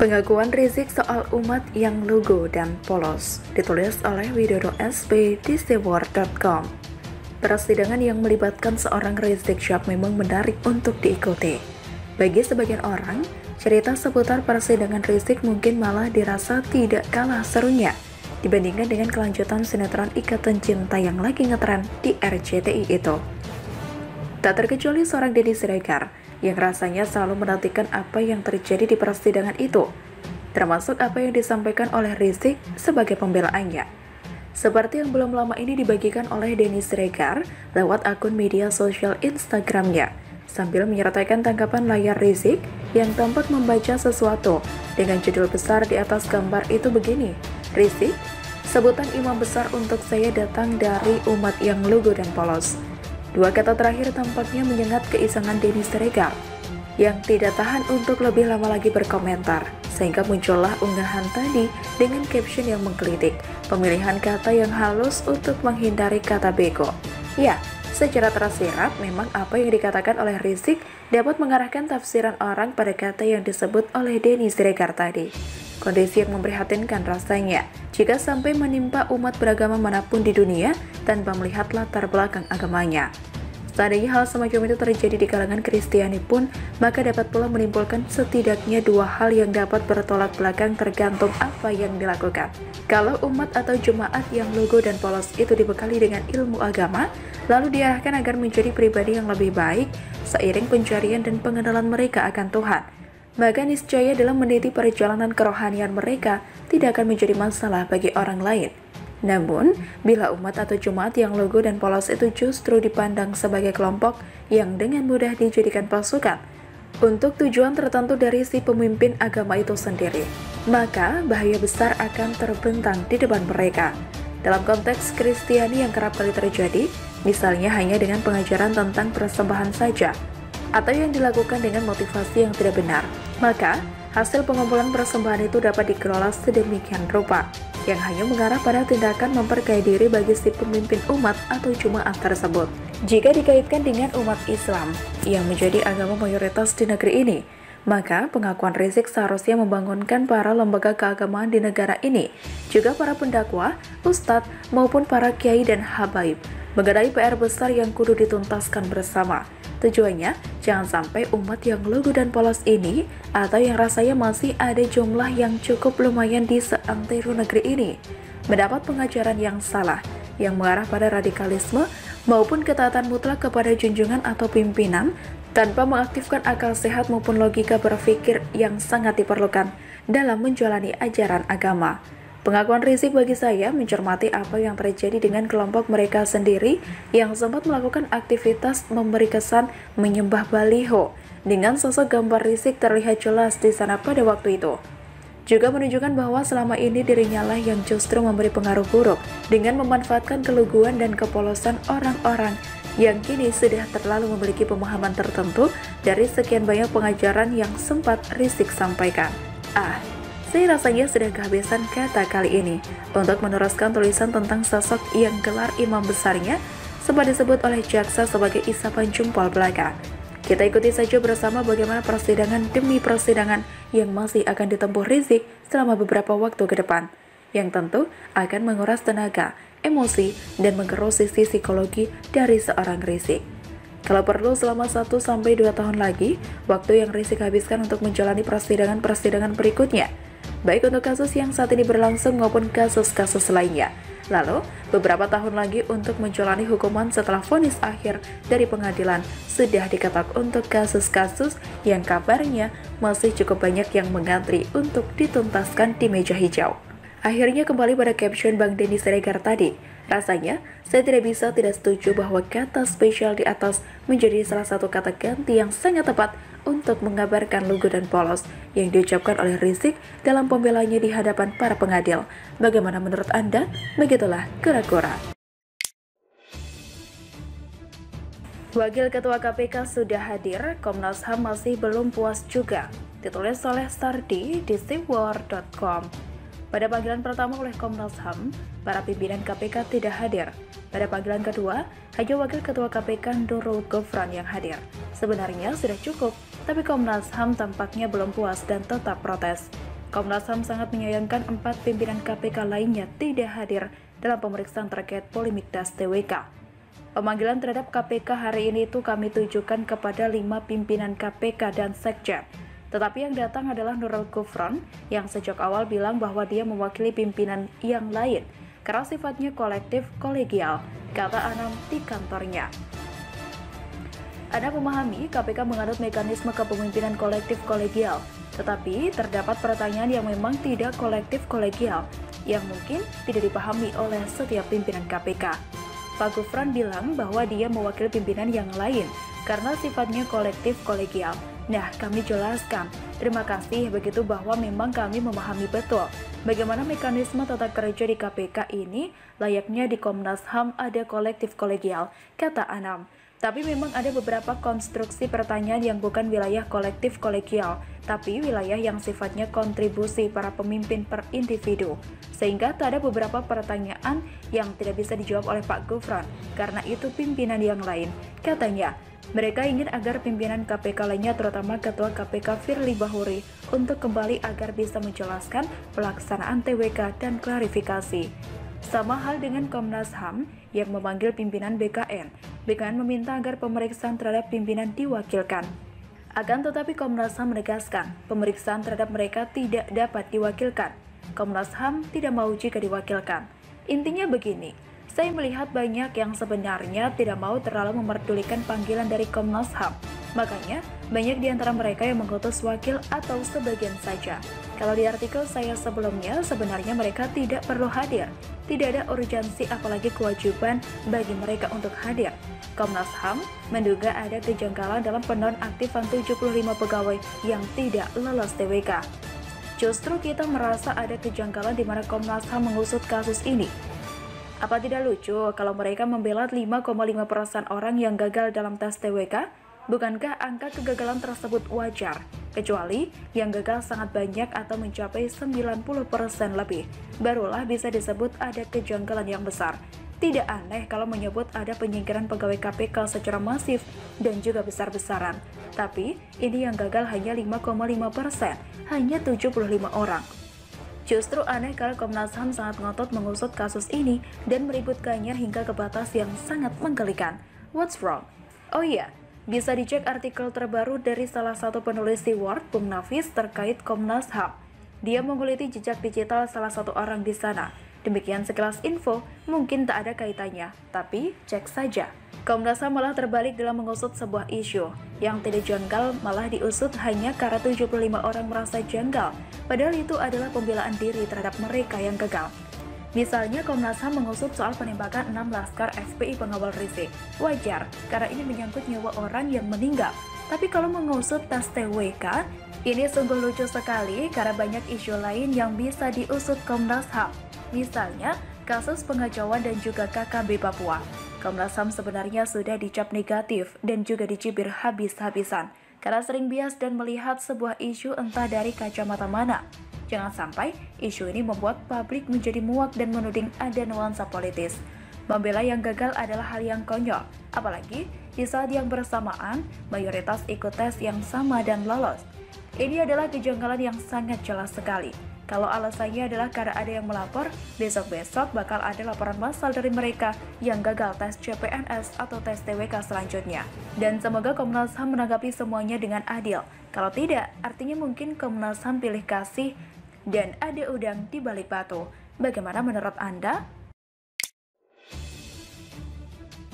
Pengakuan Rizik soal umat yang lugu dan polos ditulis oleh Widodo SP di Steward.com. Persidangan yang melibatkan seorang Rizik Syihab memang menarik untuk diikuti. Bagi sebagian orang, cerita seputar persidangan Rizik mungkin malah dirasa tidak kalah serunya dibandingkan dengan kelanjutan sinetron Ikatan Cinta yang lagi ngetren di RCTI itu. Tak terkecuali seorang Denny Siregar yang rasanya selalu menantikan apa yang terjadi di persidangan itu, termasuk apa yang disampaikan oleh Rizik sebagai pembelaannya. Seperti yang belum lama ini dibagikan oleh Denny Siregar lewat akun media sosial Instagramnya, sambil menyertakan tanggapan layar Rizik yang tampak membaca sesuatu dengan judul besar di atas gambar itu begini, "Rizik, sebutan imam besar untuk saya datang dari umat yang lugu dan polos." Dua kata terakhir tampaknya menyengat keisangan Denny Siregar yang tidak tahan untuk lebih lama lagi berkomentar, sehingga muncullah unggahan tadi dengan caption yang menggelitik, pemilihan kata yang halus untuk menghindari kata bego. Ya, secara tersirat memang apa yang dikatakan oleh Rizik dapat mengarahkan tafsiran orang pada kata yang disebut oleh Denny Siregar tadi. Kondisi yang memprihatinkan rasanya jika sampai menimpa umat beragama manapun di dunia tanpa melihat latar belakang agamanya. Seandainya hal semacam itu terjadi di kalangan Kristiani pun, maka dapat pula menimbulkan setidaknya dua hal yang dapat bertolak belakang tergantung apa yang dilakukan. Kalau umat atau jemaat yang lugu dan polos itu dibekali dengan ilmu agama, lalu diarahkan agar menjadi pribadi yang lebih baik seiring pencarian dan pengenalan mereka akan Tuhan, maka niscaya dalam meniti perjalanan kerohanian mereka tidak akan menjadi masalah bagi orang lain. Namun, bila umat atau jemaat yang lugu dan polos itu justru dipandang sebagai kelompok yang dengan mudah dijadikan pasukan untuk tujuan tertentu dari si pemimpin agama itu sendiri, maka bahaya besar akan terbentang di depan mereka. Dalam konteks Kristiani yang kerap kali terjadi, misalnya hanya dengan pengajaran tentang persembahan saja, atau yang dilakukan dengan motivasi yang tidak benar, maka hasil pengumpulan persembahan itu dapat dikelola sedemikian rupa yang hanya mengarah pada tindakan memperkaya diri bagi si pemimpin umat atau jemaat tersebut. Jika dikaitkan dengan umat Islam yang menjadi agama mayoritas di negeri ini, maka pengakuan Rizik seharusnya membangunkan para lembaga keagamaan di negara ini, juga para pendakwa, ustadz, maupun para kiai dan habaib, mengenai PR besar yang kudu dituntaskan bersama. Tujuannya, jangan sampai umat yang lugu dan polos ini, atau yang rasanya masih ada jumlah yang cukup lumayan di seantero negeri ini, mendapat pengajaran yang salah, yang mengarah pada radikalisme maupun ketaatan mutlak kepada junjungan atau pimpinan, tanpa mengaktifkan akal sehat maupun logika berpikir yang sangat diperlukan dalam menjalani ajaran agama. Pengakuan Rizik bagi saya mencermati apa yang terjadi dengan kelompok mereka sendiri yang sempat melakukan aktivitas memberi kesan menyembah baliho dengan sosok gambar Rizik terlihat jelas di sana pada waktu itu. Juga menunjukkan bahwa selama ini dirinya lah yang justru memberi pengaruh buruk dengan memanfaatkan keluguan dan kepolosan orang-orang yang kini sudah terlalu memiliki pemahaman tertentu dari sekian banyak pengajaran yang sempat Rizik sampaikan. Saya rasanya sudah kehabisan kata kali ini untuk meneruskan tulisan tentang sosok yang gelar imam besarnya sempat disebut oleh jaksa sebagai isapan jempol belaka. Kita ikuti saja bersama bagaimana persidangan demi persidangan yang masih akan ditempuh Rizik selama beberapa waktu ke depan, yang tentu akan menguras tenaga, emosi, dan mengerus sisi psikologi dari seorang Rizik. Kalau perlu selama 1-2 tahun lagi, waktu yang Rizik habiskan untuk menjalani persidangan-persidangan berikutnya, baik untuk kasus yang saat ini berlangsung maupun kasus-kasus lainnya. Lalu, beberapa tahun lagi untuk menjalani hukuman setelah vonis akhir dari pengadilan sudah diketok untuk kasus-kasus yang kabarnya masih cukup banyak yang mengantri untuk dituntaskan di meja hijau. Akhirnya kembali pada caption Bang Denny Siregar tadi. Rasanya, saya tidak bisa tidak setuju bahwa kata spesial di atas menjadi salah satu kata ganti yang sangat tepat untuk mengabarkan lugu dan polos yang diucapkan oleh Rizik dalam pembelanya di hadapan para pengadil. Bagaimana menurut Anda? Begitulah kura-kura. Wakil Ketua KPK sudah hadir, Komnas HAM masih belum puas juga. Ditulis oleh Sardi di Steward.com. Pada panggilan pertama oleh Komnas HAM, para pimpinan KPK tidak hadir. Pada panggilan kedua, hanya Wakil Ketua KPK Nurul Gufron yang hadir. Sebenarnya sudah cukup, tapi Komnas HAM tampaknya belum puas dan tetap protes. Komnas HAM sangat menyayangkan 4 pimpinan KPK lainnya tidak hadir dalam pemeriksaan terkait polemik das TWK. Pemanggilan terhadap KPK hari ini itu kami tujukan kepada 5 pimpinan KPK dan Sekjen. Tetapi yang datang adalah Nurul Gufron yang sejak awal bilang bahwa dia mewakili pimpinan yang lain karena sifatnya kolektif kolegial, kata Anam di kantornya. Anda memahami KPK menganut mekanisme kepemimpinan kolektif kolegial, tetapi terdapat pertanyaan yang memang tidak kolektif kolegial, yang mungkin tidak dipahami oleh setiap pimpinan KPK. Pak Gufron bilang bahwa dia mewakili pimpinan yang lain karena sifatnya kolektif kolegial. Nah, kami jelaskan. Terima kasih begitu bahwa memang kami memahami betul bagaimana mekanisme tata kerja di KPK ini layaknya di Komnas HAM ada kolektif kolegial, kata Anam. Tapi memang ada beberapa konstruksi pertanyaan yang bukan wilayah kolektif kolegial, tapi wilayah yang sifatnya kontribusi para pemimpin per individu. Sehingga tak ada beberapa pertanyaan yang tidak bisa dijawab oleh Pak Gufron, karena itu pimpinan yang lain. Katanya, mereka ingin agar pimpinan KPK lainnya terutama Ketua KPK Firly Bahuri untuk kembali agar bisa menjelaskan pelaksanaan TWK dan klarifikasi. Sama hal dengan Komnas HAM yang memanggil pimpinan BKN. BKN meminta agar pemeriksaan terhadap pimpinan diwakilkan. Akan tetapi Komnas HAM menegaskan pemeriksaan terhadap mereka tidak dapat diwakilkan. Komnas HAM tidak mau jika diwakilkan. Intinya begini, saya melihat banyak yang sebenarnya tidak mau terlalu memperdulikan panggilan dari Komnas HAM. Makanya, banyak di antara mereka yang mengutus wakil atau sebagian saja. Kalau di artikel saya sebelumnya, sebenarnya mereka tidak perlu hadir. Tidak ada urgensi apalagi kewajiban bagi mereka untuk hadir. Komnas HAM menduga ada kejanggalan dalam penonaktifan 75 pegawai yang tidak lolos TWK. Justru kita merasa ada kejanggalan di mana Komnas HAM mengusut kasus ini. Apa tidak lucu kalau mereka membela 5,5% orang yang gagal dalam tes TWK? Bukankah angka kegagalan tersebut wajar? Kecuali yang gagal sangat banyak atau mencapai 90% lebih, barulah bisa disebut ada kejanggalan yang besar. Tidak aneh kalau menyebut ada penyingkiran pegawai KPK secara masif dan juga besar-besaran. Tapi, ini yang gagal hanya 5,5%, hanya 75 orang. Justru aneh kalau Komnas HAM sangat ngotot mengusut kasus ini dan meributkannya hingga ke batas yang sangat menggelikan. What's wrong? Oh iya, bisa dicek artikel terbaru dari salah satu penulis di Word, Bung Nafis, terkait Komnas HAM. Dia menguliti jejak digital salah satu orang di sana. Demikian sekelas info, mungkin tak ada kaitannya, tapi cek saja. Komnas HAM malah terbalik dalam mengusut sebuah isu. Yang tidak janggal malah diusut hanya karena 75 orang merasa janggal, padahal itu adalah pembelaan diri terhadap mereka yang gagal. Misalnya Komnas HAM mengusut soal penembakan 6 laskar FPI pengawal Rizik. Wajar, karena ini menyangkut nyawa orang yang meninggal. Tapi kalau mengusut tes TWK, ini sungguh lucu sekali karena banyak isu lain yang bisa diusut Komnas HAM. Misalnya, kasus pengacauan dan juga KKB Papua. Komnas HAM sebenarnya sudah dicap negatif dan juga dicibir habis-habisan karena sering bias dan melihat sebuah isu entah dari kacamata mana. Jangan sampai isu ini membuat publik menjadi muak dan menuding ada nuansa politis. Membela yang gagal adalah hal yang konyol, apalagi di saat yang bersamaan mayoritas ikut tes yang sama dan lolos. Ini adalah kejanggalan yang sangat jelas sekali. Kalau alasannya adalah karena ada yang melapor, besok-besok bakal ada laporan massal dari mereka yang gagal tes CPNS atau tes TWK selanjutnya. Dan semoga Komnas HAM menanggapi semuanya dengan adil. Kalau tidak, artinya mungkin Komnas HAM pilih kasih dan ada udang di balik batu. Bagaimana menurut Anda?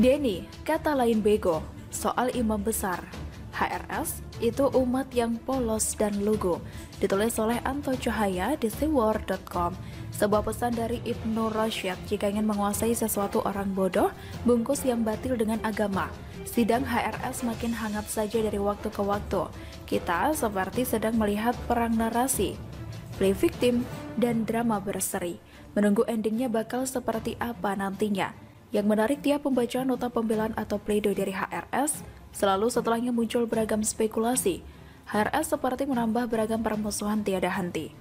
Denny, kata lain bego, soal imam besar. HRS itu umat yang polos dan lugu. Ditulis oleh Anto Cahaya di SeaWorld.com. Sebuah pesan dari Ibnu Rashid, jika ingin menguasai sesuatu orang bodoh, bungkus yang batil dengan agama. Sidang HRS makin hangat saja dari waktu ke waktu. Kita seperti sedang melihat perang narasi, play victim, dan drama berseri. Menunggu endingnya bakal seperti apa nantinya. Yang menarik tiap pembacaan nota pembelaan atau pledoi dari HRS, selalu setelahnya muncul beragam spekulasi. HRS seperti menambah beragam permusuhan tiada henti.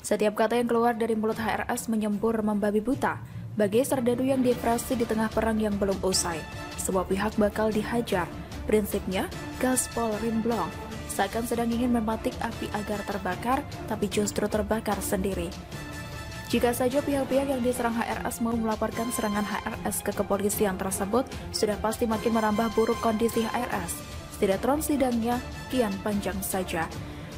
Setiap kata yang keluar dari mulut HRS menyembur membabi buta, bagai serdadu yang depresi di tengah perang yang belum usai. Sebuah pihak bakal dihajar. Prinsipnya, gaspol rimblong. seakan sedang ingin mematik api agar terbakar, tapi justru terbakar sendiri. Jika saja pihak-pihak yang diserang HRS mau melaporkan serangan HRS ke kepolisian tersebut, sudah pasti makin menambah buruk kondisi HRS. Sinetron sidangnya kian panjang saja.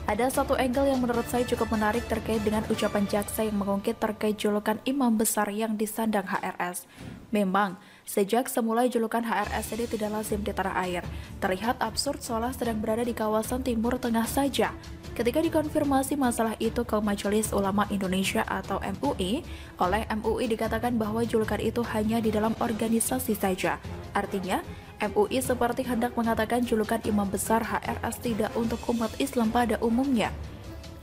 Ada satu angle yang menurut saya cukup menarik terkait dengan ucapan jaksa yang mengungkit terkait julukan imam besar yang disandang HRS. Memang, sejak semula julukan HRS ini tidak lazim di tanah air. Terlihat absurd seolah sedang berada di kawasan Timur Tengah saja. Ketika dikonfirmasi masalah itu ke Majelis Ulama Indonesia atau MUI, oleh MUI dikatakan bahwa julukan itu hanya di dalam organisasi saja. Artinya, MUI seperti hendak mengatakan julukan imam besar HRS tidak untuk umat Islam pada umumnya.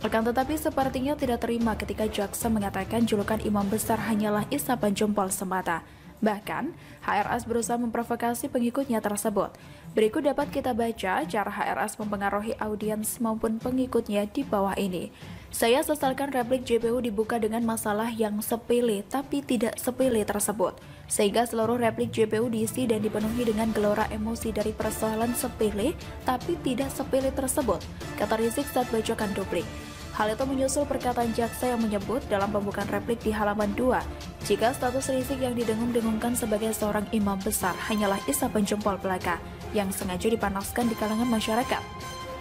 Akan tetapi sepertinya tidak terima ketika jaksa mengatakan julukan imam besar hanyalah isapan jempol semata. Bahkan, HRS berusaha memprovokasi pengikutnya tersebut. Berikut dapat kita baca cara HRS mempengaruhi audiens maupun pengikutnya di bawah ini. Saya sesalkan replik JPU dibuka dengan masalah yang sepele tapi tidak sepele tersebut. Sehingga seluruh replik JPU diisi dan dipenuhi dengan gelora emosi dari persoalan sepele tapi tidak sepele tersebut, kata Rizik saat bacakan duplik. Hal itu menyusul perkataan jaksa yang menyebut dalam pembukaan replik di halaman 2, jika status Rizik yang didengung-dengungkan sebagai seorang imam besar hanyalah isapan jempol belaka yang sengaja dipanaskan di kalangan masyarakat.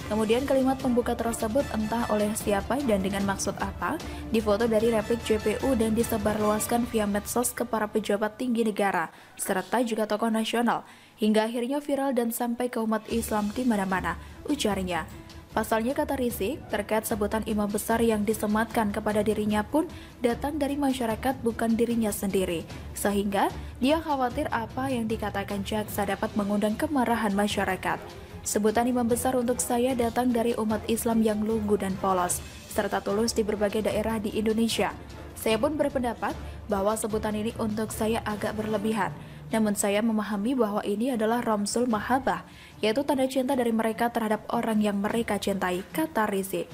Kemudian kalimat pembuka tersebut entah oleh siapa dan dengan maksud apa, difoto dari replik JPU dan disebarluaskan via medsos ke para pejabat tinggi negara, serta juga tokoh nasional, hingga akhirnya viral dan sampai ke umat Islam di mana-mana, ujarnya. Pasalnya, kata Rizik, terkait sebutan imam besar yang disematkan kepada dirinya pun datang dari masyarakat bukan dirinya sendiri, sehingga dia khawatir apa yang dikatakan jaksa dapat mengundang kemarahan masyarakat. Sebutan imam besar untuk saya datang dari umat Islam yang lugu dan polos, serta tulus di berbagai daerah di Indonesia. Saya pun berpendapat bahwa sebutan ini untuk saya agak berlebihan. Namun saya memahami bahwa ini adalah ramsul mahabbah, yaitu tanda cinta dari mereka terhadap orang yang mereka cintai, kata Rizik.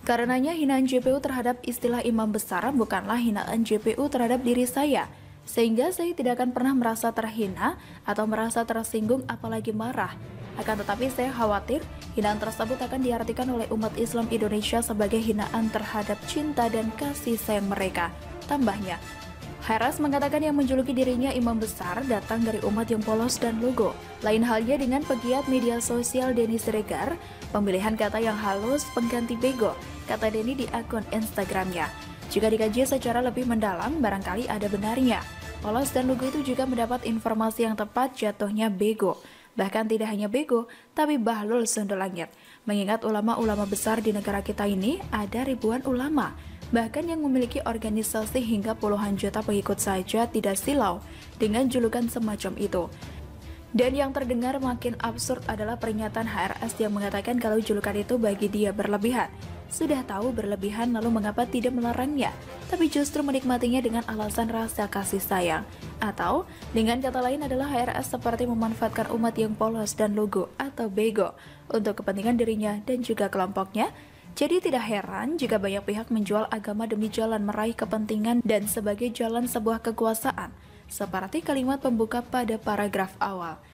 Karenanya hinaan JPU terhadap istilah imam besar bukanlah hinaan JPU terhadap diri saya, sehingga saya tidak akan pernah merasa terhina atau merasa tersinggung apalagi marah. Akan tetapi saya khawatir hinaan tersebut akan diartikan oleh umat Islam Indonesia sebagai hinaan terhadap cinta dan kasih sayang mereka. Tambahnya, HRS mengatakan yang menjuluki dirinya imam besar datang dari umat yang polos dan lugu. Lain halnya dengan pegiat media sosial Denny Siregar, pemilihan kata yang halus pengganti bego, kata Denny di akun Instagramnya. Jika dikaji secara lebih mendalam, barangkali ada benarnya. Polos dan lugu itu juga mendapat informasi yang tepat jatuhnya bego. Bahkan tidak hanya bego, tapi bahlul sundul langit. Mengingat ulama-ulama besar di negara kita ini ada ribuan ulama. Bahkan yang memiliki organisasi hingga puluhan juta pengikut saja tidak silau dengan julukan semacam itu. Dan yang terdengar makin absurd adalah pernyataan HRS yang mengatakan kalau julukan itu bagi dia berlebihan. Sudah tahu berlebihan lalu mengapa tidak melarangnya, tapi justru menikmatinya dengan alasan rasa kasih sayang. Atau dengan kata lain adalah HRS seperti memanfaatkan umat yang polos dan lugu atau bego untuk kepentingan dirinya dan juga kelompoknya. Jadi tidak heran jika banyak pihak menjual agama demi jalan meraih kepentingan dan sebagai jalan sebuah kekuasaan, seperti kalimat pembuka pada paragraf awal.